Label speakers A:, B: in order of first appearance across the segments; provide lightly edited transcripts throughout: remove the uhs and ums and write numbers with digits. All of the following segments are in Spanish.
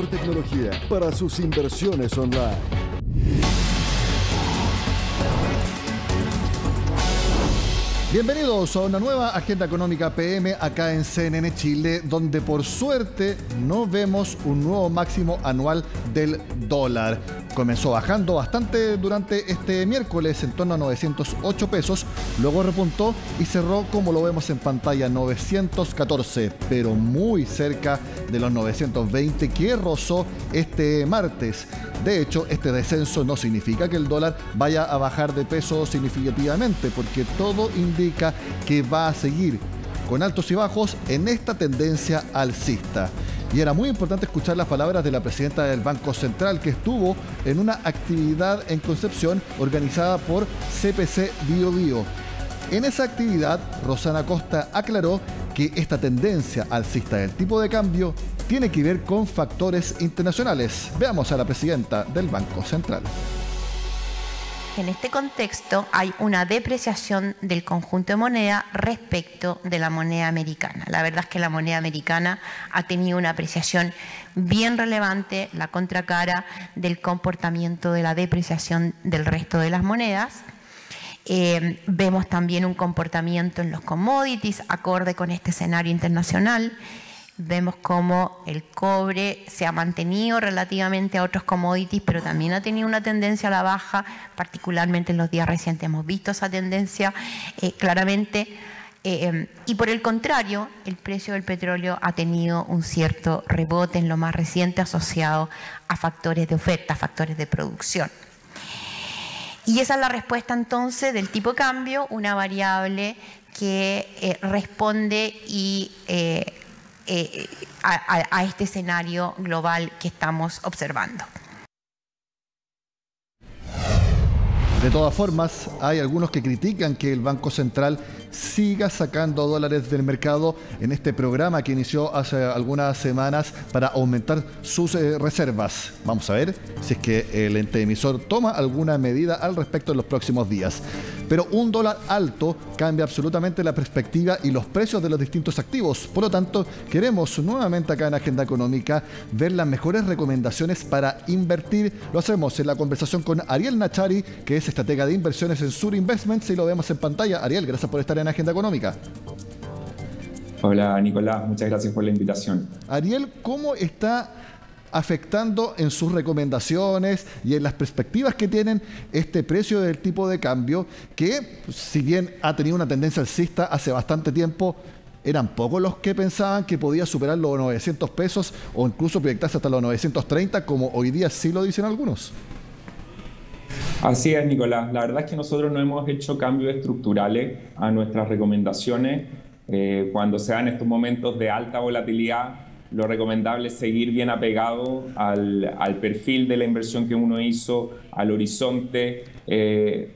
A: mejor tecnología para sus inversiones online. Bienvenidos a una nueva Agenda Económica PM acá en CNN Chile, donde por suerte no vemos un nuevo máximo anual del dólar. Comenzó bajando bastante durante este miércoles en torno a 908 pesos, luego repuntó y cerró, como lo vemos en pantalla, 914, pero muy cerca de los 920 que rozó este martes. De hecho, este descenso no significa que el dólar vaya a bajar de peso significativamente, porque todo indica que va a seguir con altos y bajos en esta tendencia alcista. Y era muy importante escuchar las palabras de la presidenta del Banco Central, que estuvo en una actividad en Concepción organizada por CPC BioBio. En esa actividad, Rosana Costa aclaró que esta tendencia alcista del tipo de cambio tiene que ver con factores internacionales. Veamos a la presidenta del Banco Central.
B: En este contexto hay una depreciación del conjunto de moneda respecto de la moneda americana. La verdad es que la moneda americana ha tenido una apreciación bien relevante, la contracara del comportamiento de la depreciación del resto de las monedas. Vemos también un comportamiento en los commodities acorde con este escenario internacional. Vemos cómo el cobre se ha mantenido relativamente a otros commodities, pero también ha tenido una tendencia a la baja, particularmente en los días recientes hemos visto esa tendencia claramente. Y por el contrario, el precio del petróleo ha tenido un cierto rebote en lo más reciente asociado a factores de oferta, factores de producción. Y esa es la respuesta entonces del tipo de cambio, una variable que responde a este escenario global que estamos observando.
A: De todas formas, hay algunos que critican que el Banco Central siga sacando dólares del mercado en este programa que inició hace algunas semanas para aumentar sus reservas. Vamos a ver si es que el ente emisor toma alguna medida al respecto en los próximos días. Pero un dólar alto cambia absolutamente la perspectiva y los precios de los distintos activos. Por lo tanto, queremos nuevamente acá en Agenda Económica ver las mejores recomendaciones para invertir. Lo hacemos en la conversación con Ariel Nachari, que es estratega de inversiones en Sur Investments, y lo vemos en pantalla. Ariel, gracias por estar en Agenda Económica.
C: Hola Nicolás, muchas gracias por la invitación.
A: Ariel, ¿cómo está afectando en sus recomendaciones y en las perspectivas que tienen este precio del tipo de cambio que, si bien ha tenido una tendencia alcista hace bastante tiempo, eran pocos los que pensaban que podía superar los 900 pesos o incluso proyectarse hasta los 930, como hoy día sí lo dicen algunos?
C: Así es, Nicolás. La verdad es que nosotros no hemos hecho cambios estructurales a nuestras recomendaciones. Cuando se dan estos momentos de alta volatilidad, lo recomendable es seguir bien apegado al perfil de la inversión que uno hizo, al horizonte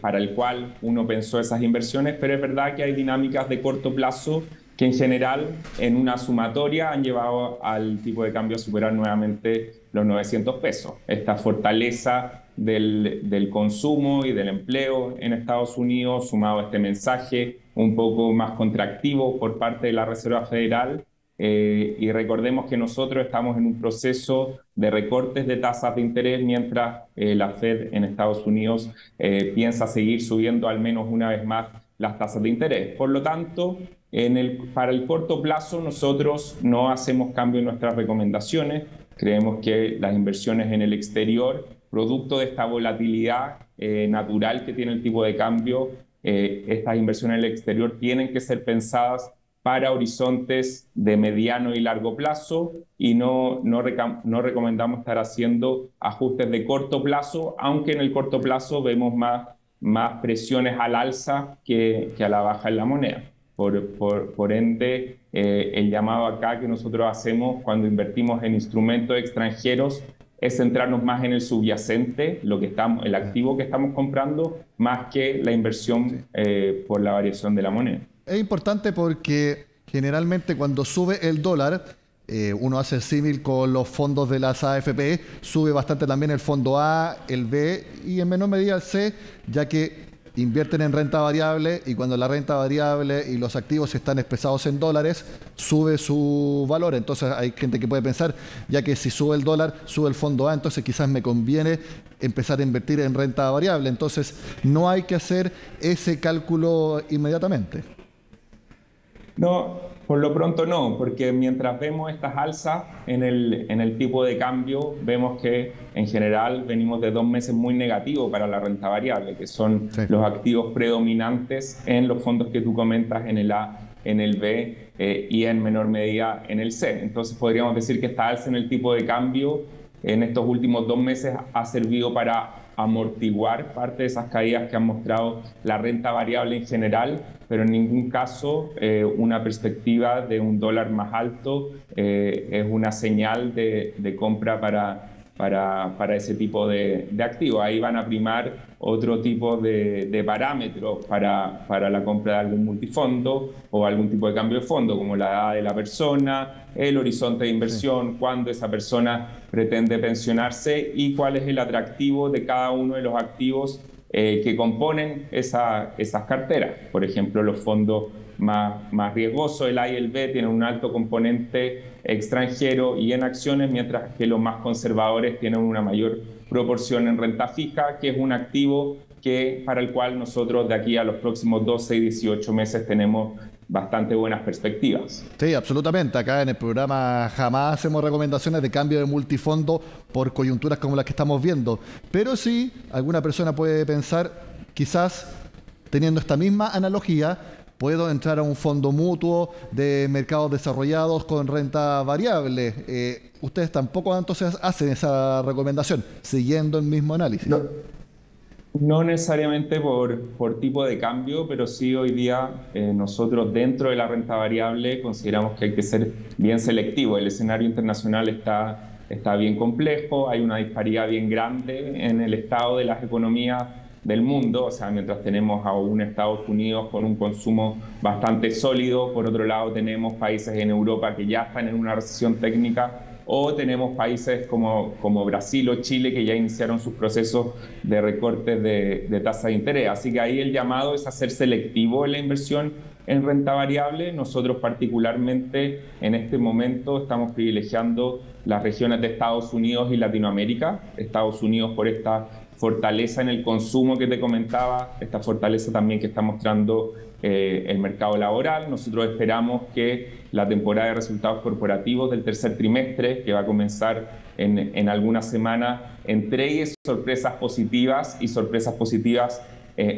C: para el cual uno pensó esas inversiones, pero es verdad que hay dinámicas de corto plazo que en general en una sumatoria han llevado al tipo de cambio a superar nuevamente los 900 pesos. Esta fortaleza del consumo y del empleo en Estados Unidos, sumado a este mensaje un poco más contractivo por parte de la Reserva Federal, y recordemos que nosotros estamos en un proceso de recortes de tasas de interés mientras la Fed en Estados Unidos piensa seguir subiendo al menos una vez más las tasas de interés. Por lo tanto, para el corto plazo nosotros no hacemos cambio en nuestras recomendaciones. Creemos que las inversiones en el exterior, producto de esta volatilidad natural que tiene el tipo de cambio, estas inversiones en el exterior tienen que ser pensadas para horizontes de mediano y largo plazo y no recomendamos estar haciendo ajustes de corto plazo, aunque en el corto plazo vemos más presiones al alza que a la baja en la moneda. Por ende, el llamado acá que nosotros hacemos cuando invertimos en instrumentos extranjeros es centrarnos más en el subyacente, el activo que estamos comprando, más que la inversión por la variación de la moneda.
A: Es importante porque generalmente cuando sube el dólar, uno hace el símil con los fondos de las AFP, sube bastante también el fondo A, el B y en menor medida el C, ya que invierten en renta variable y cuando la renta variable y los activos están expresados en dólares, sube su valor. Entonces hay gente que puede pensar, ya que si sube el dólar, sube el fondo A, entonces quizás me conviene empezar a invertir en renta variable. Entonces no hay que hacer ese cálculo inmediatamente.
C: No, por lo pronto no, porque mientras vemos estas alzas en el tipo de cambio, vemos que en general venimos de 2 meses muy negativos para la renta variable, que son los activos predominantes en los fondos que tú comentas, en el A, en el B y en menor medida en el C. Entonces podríamos decir que esta alza en el tipo de cambio en estos últimos 2 meses ha servido para amortiguar parte de esas caídas que han mostrado la renta variable en general, pero en ningún caso una perspectiva de un dólar más alto es una señal de compra para ese tipo de activos. Ahí van a primar otro tipo de parámetros para la compra de algún multifondo o algún tipo de cambio de fondo, como la edad de la persona, el horizonte de inversión, cuándo esa persona pretende pensionarse y cuál es el atractivo de cada uno de los activos que componen esas carteras. Por ejemplo, los fondos más riesgosos, el A y el B, tienen un alto componente extranjero y en acciones, mientras que los más conservadores tienen una mayor proporción en renta fija, que es un activo para el cual nosotros de aquí a los próximos 12 y 18 meses tenemos bastante buenas perspectivas.
A: Sí, absolutamente. Acá en el programa jamás hacemos recomendaciones de cambio de multifondo por coyunturas como las que estamos viendo. Pero sí, alguna persona puede pensar, quizás teniendo esta misma analogía, puedo entrar a un fondo mutuo de mercados desarrollados con renta variable. Ustedes tampoco entonces hacen esa recomendación, siguiendo el mismo análisis.
C: No necesariamente por tipo de cambio, pero sí hoy día nosotros dentro de la renta variable consideramos que hay que ser bien selectivo. El escenario internacional está bien complejo, hay una disparidad bien grande en el estado de las economías del mundo, o sea, mientras tenemos a un Estados Unidos con un consumo bastante sólido, por otro lado tenemos países en Europa que ya están en una recesión técnica, o tenemos países como Brasil o Chile que ya iniciaron sus procesos de recortes de tasa de interés. Así que ahí el llamado es a ser selectivo en la inversión en renta variable. Nosotros particularmente en este momento estamos privilegiando las regiones de Estados Unidos y Latinoamérica. Estados Unidos por esta fortaleza en el consumo que te comentaba, esta fortaleza también que está mostrando el mercado laboral. Nosotros esperamos que la temporada de resultados corporativos del tercer trimestre, que va a comenzar en algunas semanas, entregue sorpresas positivas y sorpresas positivas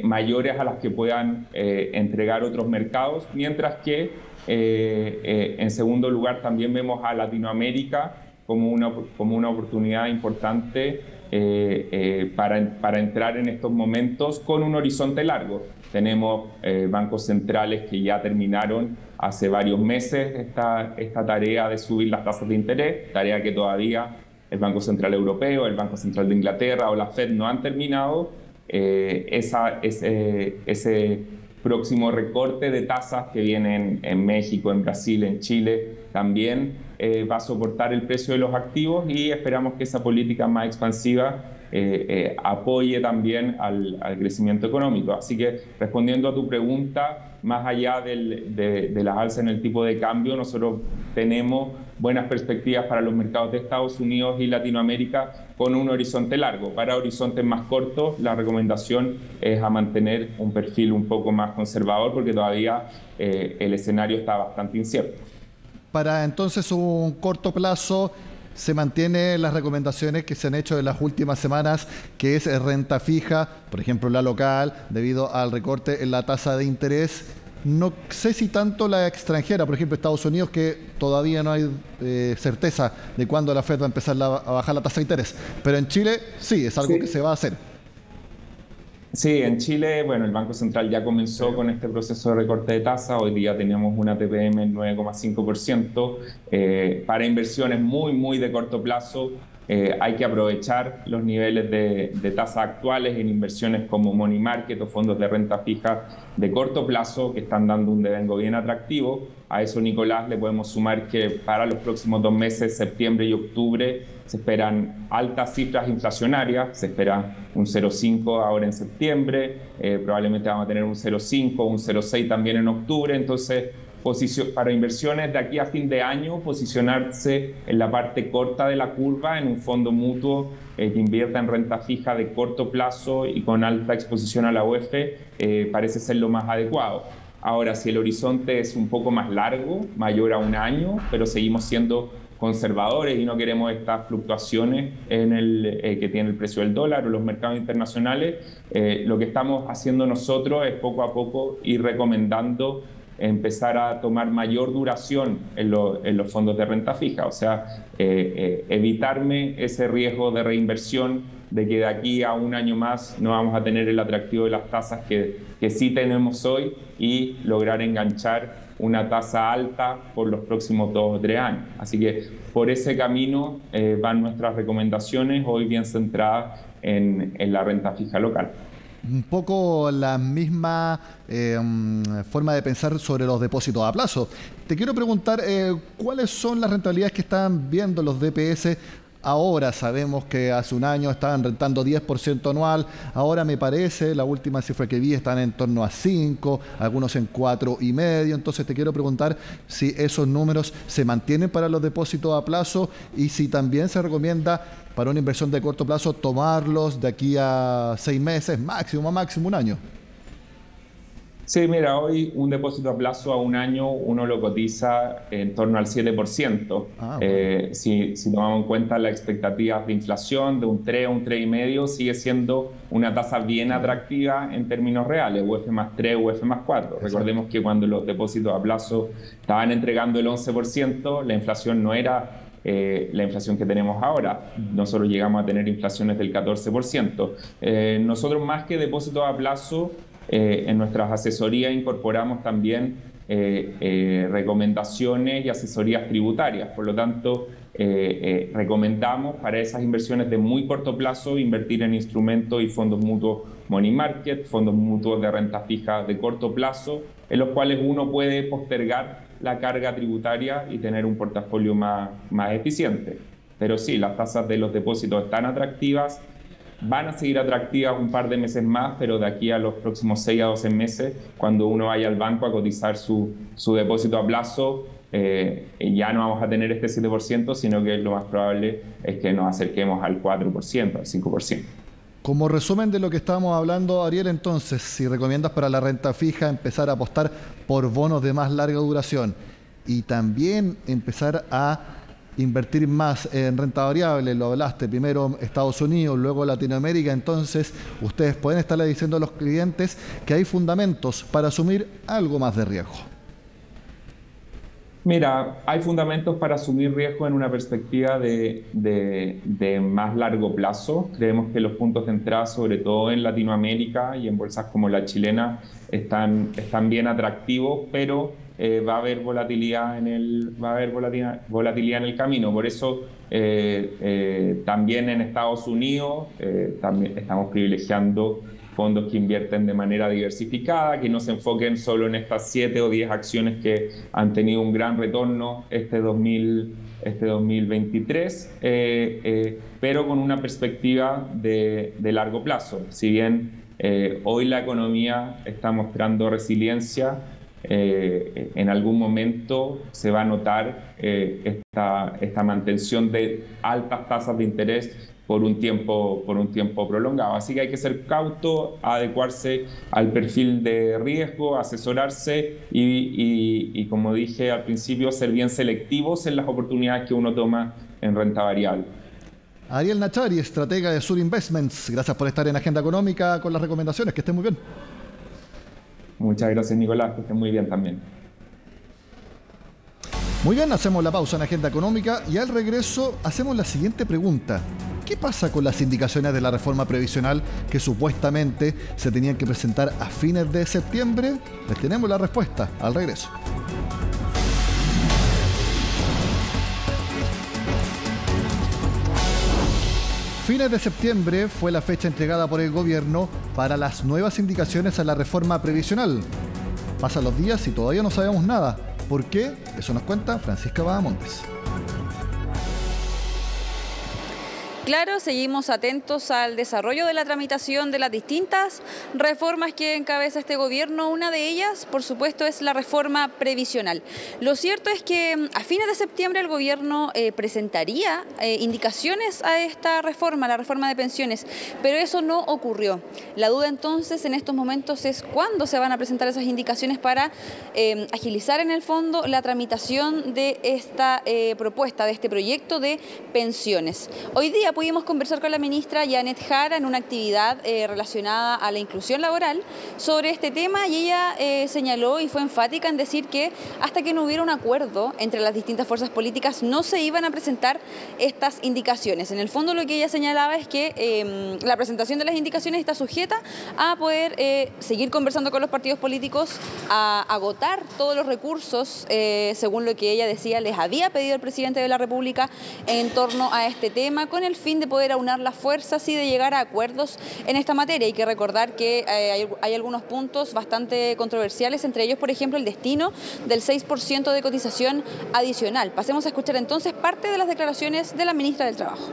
C: mayores a las que puedan entregar otros mercados, mientras que en segundo lugar también vemos a Latinoamérica como una oportunidad importante para entrar en estos momentos con un horizonte largo. Tenemos bancos centrales que ya terminaron hace varios meses esta tarea de subir las tasas de interés, tarea que todavía el Banco Central Europeo, el Banco Central de Inglaterra o la Fed no han terminado. Ese próximo recorte de tasas que viene en México, en Brasil, en Chile, también va a soportar el precio de los activos y esperamos que esa política más expansiva apoye también al crecimiento económico. Así que respondiendo a tu pregunta, más allá de las alzas en el tipo de cambio, nosotros tenemos buenas perspectivas para los mercados de Estados Unidos y Latinoamérica con un horizonte largo. Para horizontes más cortos, la recomendación es a mantener un perfil un poco más conservador porque todavía el escenario está bastante incierto.
A: Para entonces un corto plazo, se mantienen las recomendaciones que se han hecho en las últimas semanas, que es renta fija, por ejemplo la local, debido al recorte en la tasa de interés. No sé si tanto la extranjera, por ejemplo Estados Unidos, que todavía no hay certeza de cuándo la Fed va a empezar a bajar la tasa de interés. Pero en Chile sí, es algo que se va a hacer.
C: Sí, en Chile, bueno, el Banco Central ya comenzó con este proceso de recorte de tasa. Hoy día teníamos una TPM en 9,5%. Para inversiones muy de corto plazo, hay que aprovechar los niveles de tasa actuales en inversiones como money market o fondos de renta fija de corto plazo que están dando un devengo bien atractivo. A eso, Nicolás, le podemos sumar que para los próximos 2 meses, septiembre y octubre, se esperan altas cifras inflacionarias, se espera un 0,5 ahora en septiembre, probablemente vamos a tener un 0,5, un 0,6 también en octubre. Entonces, para inversiones de aquí a fin de año, posicionarse en la parte corta de la curva, en un fondo mutuo que invierta en renta fija de corto plazo y con alta exposición a la UEF, parece ser lo más adecuado. Ahora, si el horizonte es un poco más largo, mayor a un año, pero seguimos siendo conservadores y no queremos estas fluctuaciones que tiene el precio del dólar o los mercados internacionales, lo que estamos haciendo nosotros es poco a poco ir recomendando empezar a tomar mayor duración en los fondos de renta fija, o sea, evitarme ese riesgo de reinversión de que de aquí a un año más no vamos a tener el atractivo de las tasas que sí tenemos hoy y lograr enganchar una tasa alta por los próximos 2 o 3 años. Así que por ese camino van nuestras recomendaciones, hoy bien centradas en la renta fija local.
A: Un poco la misma forma de pensar sobre los depósitos a plazo. Te quiero preguntar, ¿cuáles son las rentabilidades que están viendo los DPS ahora? Sabemos que hace un año estaban rentando 10% anual, ahora me parece, la última cifra que vi están en torno a 5, algunos en 4,5. Entonces te quiero preguntar si esos números se mantienen para los depósitos a plazo y si también se recomienda para una inversión de corto plazo tomarlos de aquí a 6 meses, máximo un año.
C: Sí, mira, hoy un depósito a plazo a un año uno lo cotiza en torno al 7%. Bueno. Si tomamos en cuenta las expectativas de inflación de un 3 o un 3,5, sigue siendo una tasa bien atractiva en términos reales, UF más 3, UF más 4. Recordemos que cuando los depósitos a plazo estaban entregando el 11%, la inflación no era la inflación que tenemos ahora. Nosotros llegamos a tener inflaciones del 14%. Nosotros, más que depósitos a plazo, en nuestras asesorías incorporamos también recomendaciones y asesorías tributarias. Por lo tanto, recomendamos para esas inversiones de muy corto plazo invertir en instrumentos y fondos mutuos money market, fondos mutuos de renta fija de corto plazo, en los cuales uno puede postergar la carga tributaria y tener un portafolio más eficiente. Pero sí, las tasas de los depósitos están atractivas, van a seguir atractivas un par de meses más, pero de aquí a los próximos 6 a 12 meses, cuando uno vaya al banco a cotizar su depósito a plazo, ya no vamos a tener este 7%, sino que lo más probable es que nos acerquemos al 4%, al 5%.
A: Como resumen de lo que estábamos hablando, Ariel, entonces, si recomiendas para la renta fija empezar a apostar por bonos de más larga duración y también empezar a invertir más en renta variable, lo hablaste, primero Estados Unidos, luego Latinoamérica, entonces ustedes pueden estarle diciendo a los clientes que hay fundamentos para asumir algo más de riesgo.
C: Mira, hay fundamentos para asumir riesgo en una perspectiva de más largo plazo. Creemos que los puntos de entrada, sobre todo en Latinoamérica y en bolsas como la chilena, están bien atractivos, pero va a haber volatilidad en el camino. Por eso también en Estados Unidos también estamos privilegiando fondos que invierten de manera diversificada, que no se enfoquen solo en estas 7 o 10 acciones que han tenido un gran retorno este 2023, pero con una perspectiva de largo plazo. Si bien hoy la economía está mostrando resiliencia, en algún momento se va a notar esta mantención de altas tasas de interés por un tiempo prolongado. Así que hay que ser cauto, adecuarse al perfil de riesgo, asesorarse y como dije al principio, ser bien selectivos en las oportunidades que uno toma en renta variable.
A: Ariel Nachari, estratega de Sur Investments, gracias por estar en Agenda Económica con las recomendaciones. Que estén muy bien.
C: Muchas gracias, Nicolás, que estén muy bien también.
A: Muy bien, hacemos la pausa en Agenda Económica y al regreso hacemos la siguiente pregunta. ¿Qué pasa con las indicaciones de la reforma previsional que supuestamente se tenían que presentar a fines de septiembre? Les tenemos la respuesta al regreso. Fines de septiembre fue la fecha entregada por el gobierno para las nuevas indicaciones a la reforma previsional. Pasan los días y todavía no sabemos nada. ¿Por qué? Eso nos cuenta Francisca Bahamontes.
D: Claro, seguimos atentos al desarrollo de la tramitación de las distintas reformas que encabeza este gobierno. Una de ellas, por supuesto, es la reforma previsional. Lo cierto es que a fines de septiembre el gobierno presentaría indicaciones a esta reforma, la reforma de pensiones, pero eso no ocurrió. La duda entonces en estos momentos es cuándo se van a presentar esas indicaciones para agilizar en el fondo la tramitación de esta propuesta, de este proyecto de pensiones. Hoy día pudimos conversar con la ministra Janet Jara en una actividad relacionada a la inclusión laboral sobre este tema y ella señaló y fue enfática en decir que hasta que no hubiera un acuerdo entre las distintas fuerzas políticas no se iban a presentar estas indicaciones. En el fondo lo que ella señalaba es que la presentación de las indicaciones está sujeta a poder seguir conversando con los partidos políticos, a agotar todos los recursos, según lo que ella decía, les había pedido el presidente de la República en torno a este tema, con el fin de poder aunar las fuerzas y de llegar a acuerdos en esta materia. Hay que recordar que hay algunos puntos bastante controversiales, entre ellos, por ejemplo, el destino del 6% de cotización adicional. Pasemos a escuchar entonces parte de las declaraciones de la ministra del Trabajo.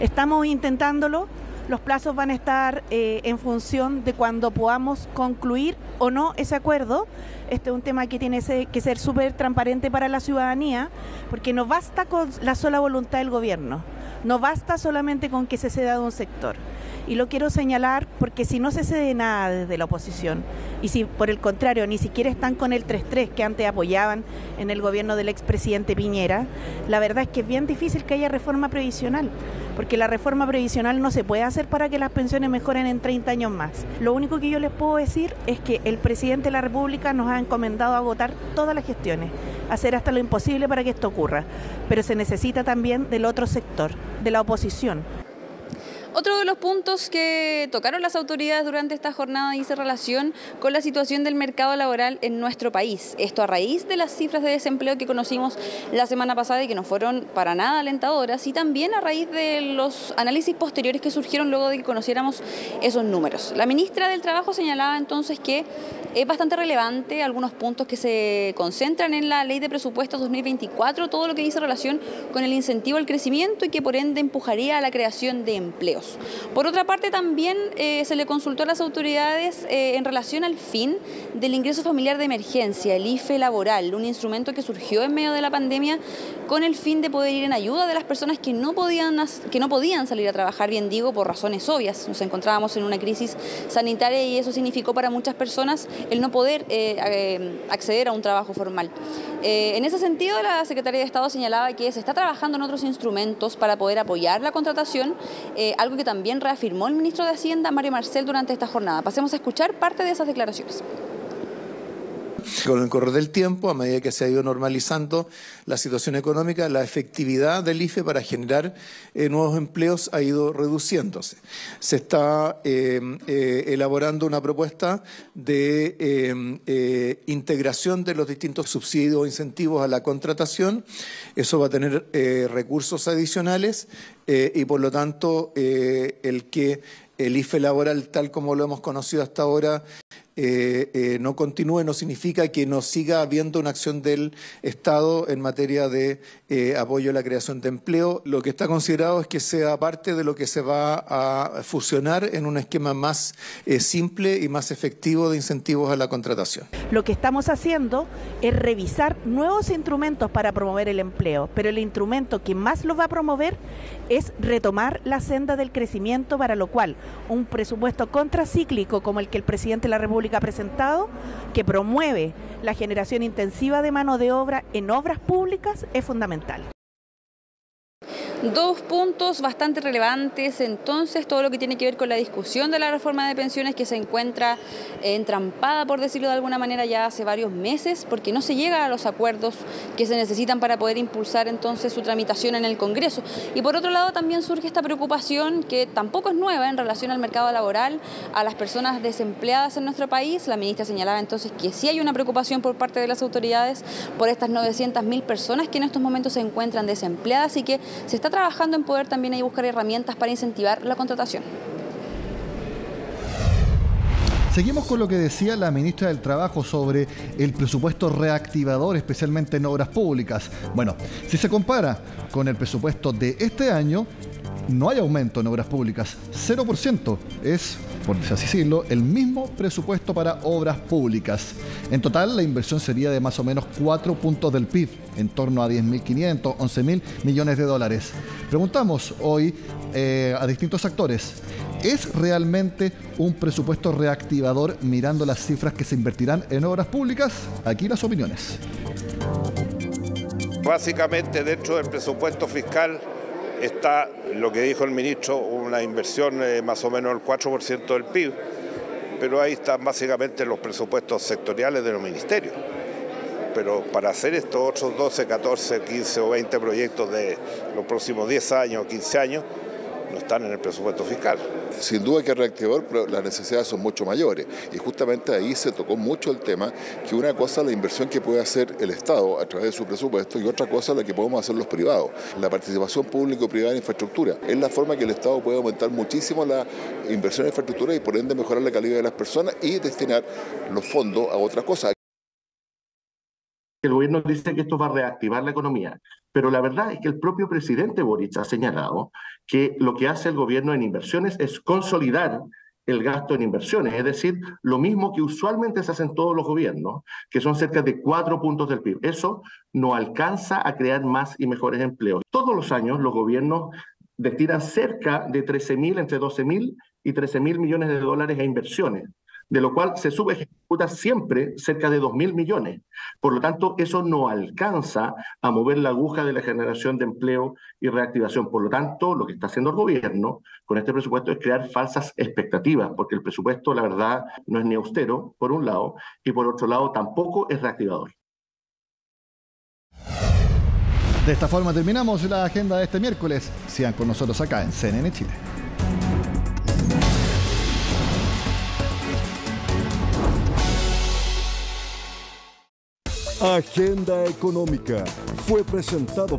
E: Estamos intentándolo. Los plazos van a estar en función de cuando podamos concluir o no ese acuerdo. Este es un tema que tiene que ser súper transparente para la ciudadanía, porque no basta con la sola voluntad del gobierno, no basta solamente con que se ceda de un sector. Y lo quiero señalar porque si no se cede nada desde la oposición, y si por el contrario ni siquiera están con el 3-3 que antes apoyaban en el gobierno del expresidente Piñera, la verdad es que es bien difícil que haya reforma previsional, porque la reforma previsional no se puede hacer para que las pensiones mejoren en 30 años más. Lo único que yo les puedo decir es que el presidente de la República nos ha encomendado a agotar todas las gestiones, hacer hasta lo imposible para que esto ocurra, pero se necesita también del otro sector, de la oposición.
D: Otro de los puntos que tocaron las autoridades durante esta jornada dice relación con la situación del mercado laboral en nuestro país. Esto a raíz de las cifras de desempleo que conocimos la semana pasada y que no fueron para nada alentadoras, y también a raíz de los análisis posteriores que surgieron luego de que conociéramos esos números. La ministra del Trabajo señalaba entonces que es bastante relevante algunos puntos que se concentran en la Ley de Presupuestos 2024, todo lo que dice relación con el incentivo al crecimiento y que por ende empujaría a la creación de empleos. Por otra parte, también se le consultó a las autoridades en relación al fin del ingreso familiar de emergencia, el IFE laboral, un instrumento que surgió en medio de la pandemia con el fin de poder ir en ayuda de las personas que no podían salir a trabajar, bien digo, por razones obvias. Nos encontrábamos en una crisis sanitaria y eso significó para muchas personas el no poder acceder a un trabajo formal. En ese sentido, la Secretaría de Estado señalaba que se está trabajando en otros instrumentos para poder apoyar la contratación, algo que también reafirmó el ministro de Hacienda, Mario Marcel, durante esta jornada. Pasemos a escuchar parte de esas declaraciones.
F: Con el correr del tiempo, a medida que se ha ido normalizando la situación económica, la efectividad del IFE para generar nuevos empleos ha ido reduciéndose. Se está elaborando una propuesta de integración de los distintos subsidios o incentivos a la contratación. Eso va a tener recursos adicionales y, por lo tanto, el que el IFE laboral, tal como lo hemos conocido hasta ahora, no continúe, no significa que no siga habiendo una acción del Estado en materia de apoyo a la creación de empleo. Lo que está considerado es que sea parte de lo que se va a fusionar en un esquema más simple y más efectivo de incentivos a la contratación.
E: Lo que estamos haciendo es revisar nuevos instrumentos para promover el empleo, pero el instrumento que más lo va a promover es retomar la senda del crecimiento, para lo cual un presupuesto contracíclico como el que el presidente de la República ha presentado, que promueve la generación intensiva de mano de obra en obras públicas, es fundamental.
D: Dos puntos bastante relevantes, entonces, todo lo que tiene que ver con la discusión de la reforma de pensiones, que se encuentra entrampada, por decirlo de alguna manera, ya hace varios meses, porque no se llega a los acuerdos que se necesitan para poder impulsar entonces su tramitación en el Congreso. Y por otro lado también surge esta preocupación, que tampoco es nueva, en relación al mercado laboral, a las personas desempleadas en nuestro país. La ministra señalaba entonces que sí hay una preocupación por parte de las autoridades por estas 900.000 personas que en estos momentos se encuentran desempleadas y que se está trabajando en poder también ahí buscar herramientas para incentivar la contratación.
A: Seguimos con lo que decía la ministra del Trabajo sobre el presupuesto reactivador, especialmente en obras públicas. Bueno, si se compara con el presupuesto de este año, no hay aumento en obras públicas, 0%. Es, por así decirlo, el mismo presupuesto para obras públicas. En total, la inversión sería de más o menos 4 puntos del PIB, en torno a 10.500, 11.000 millones de dólares. Preguntamos hoy a distintos actores, ¿es realmente un presupuesto reactivador mirando las cifras que se invertirán en obras públicas? Aquí las opiniones.
G: Básicamente, dentro del presupuesto fiscal está lo que dijo el ministro, una inversión más o menos del 4% del PIB, pero ahí están básicamente los presupuestos sectoriales de los ministerios. Pero para hacer estos otros 12, 14, 15 o 20 proyectos de los próximos 10 años o 15 años, no están en el presupuesto fiscal.
H: Sin duda que es reactivador, pero las necesidades son mucho mayores. Y justamente ahí se tocó mucho el tema que una cosa es la inversión que puede hacer el Estado a través de su presupuesto y otra cosa es la que podemos hacer los privados. La participación público-privada en infraestructura es la forma que el Estado puede aumentar muchísimo la inversión en infraestructura y por ende mejorar la calidad de las personas y destinar los fondos a otras cosas.
I: El gobierno dice que esto va a reactivar la economía, pero la verdad es que el propio presidente Boric ha señalado que lo que hace el gobierno en inversiones es consolidar el gasto en inversiones, es decir, lo mismo que usualmente se hace en todos los gobiernos, que son cerca de 4 puntos del PIB. Eso no alcanza a crear más y mejores empleos. Todos los años los gobiernos destinan cerca de 13.000, entre 12.000 y 13.000 millones de dólares a inversiones, de lo cual se subejecuta siempre cerca de 2.000 millones. Por lo tanto, eso no alcanza a mover la aguja de la generación de empleo y reactivación. Por lo tanto, lo que está haciendo el gobierno con este presupuesto es crear falsas expectativas, porque el presupuesto, la verdad, no es ni austero, por un lado, y por otro lado, tampoco es reactivador.
A: De esta forma terminamos la agenda de este miércoles. Sigan con nosotros acá en CNN Chile.
J: Agenda Económica fue presentado